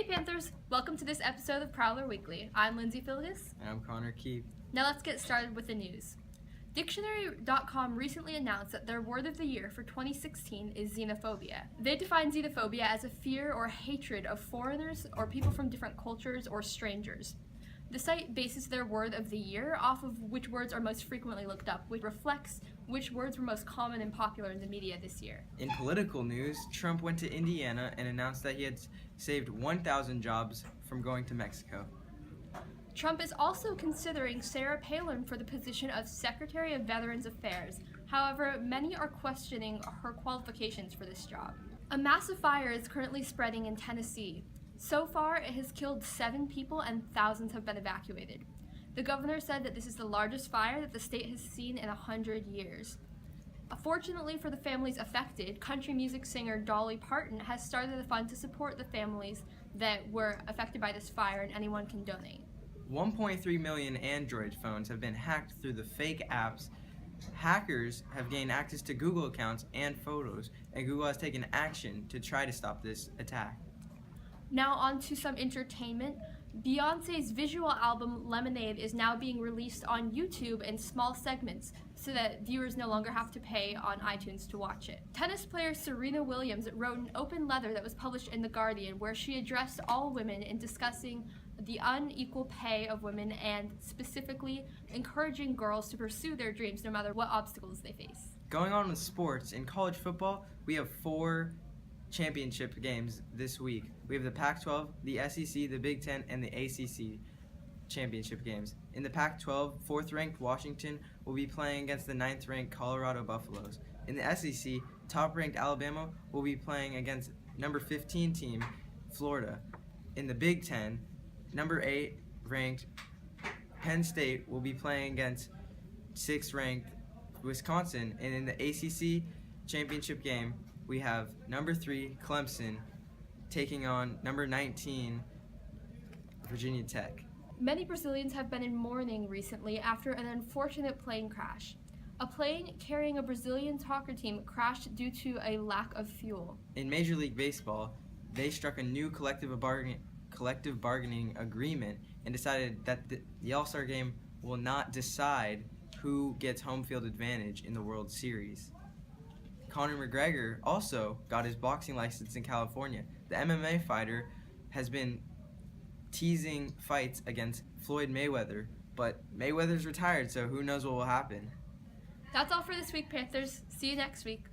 Hey Panthers! Welcome to this episode of Prowler Weekly. I'm Lindsay Philhis. And I'm Connor Keefe. Now let's get started with the news. Dictionary.com recently announced that their word of the year for 2016 is xenophobia. They define xenophobia as a fear or hatred of foreigners or people from different cultures or strangers. The site bases their word of the year off of which words are most frequently looked up, which reflects which words were most common and popular in the media this year. In political news, Trump went to Indiana and announced that he had saved 1,000 jobs from going to Mexico. Trump is also considering Sarah Palin for the position of Secretary of Veterans Affairs. However, many are questioning her qualifications for this job. A massive fire is currently spreading in Tennessee. So far, it has killed 7 people and thousands have been evacuated. The governor said that this is the largest fire that the state has seen in 100 years. Fortunately for the families affected, country music singer Dolly Parton has started a fund to support the families that were affected by this fire, and anyone can donate. 1.3 million Android phones have been hacked through the fake apps. Hackers have gained access to Google accounts and photos, and Google has taken action to try to stop this attack. Now on to some entertainment. Beyoncé's visual album Lemonade is now being released on YouTube in small segments so that viewers no longer have to pay on iTunes to watch it. Tennis player Serena Williams wrote an open letter that was published in The Guardian where she addressed all women in discussing the unequal pay of women and specifically encouraging girls to pursue their dreams no matter what obstacles they face. Going on with sports, in college football, we have 4 championship games this week. We have the Pac-12, the SEC, the Big Ten, and the ACC championship games. In the Pac-12, 4th-ranked Washington will be playing against the 9th-ranked Colorado Buffaloes. In the SEC, top-ranked Alabama will be playing against number 15 team Florida. In the Big Ten, number 8-ranked Penn State will be playing against 6th-ranked Wisconsin. And in the ACC championship game, we have number 3 Clemson taking on number 19 Virginia Tech. Many Brazilians have been in mourning recently after an unfortunate plane crash. A plane carrying a Brazilian soccer team crashed due to a lack of fuel. In Major League Baseball, they struck a new collective bargaining agreement and decided that the All-Star Game will not decide who gets home field advantage in the World Series. Conor McGregor also got his boxing license in California. The MMA fighter has been teasing fights against Floyd Mayweather, but Mayweather's retired, so who knows what will happen. That's all for this week, Panthers. See you next week.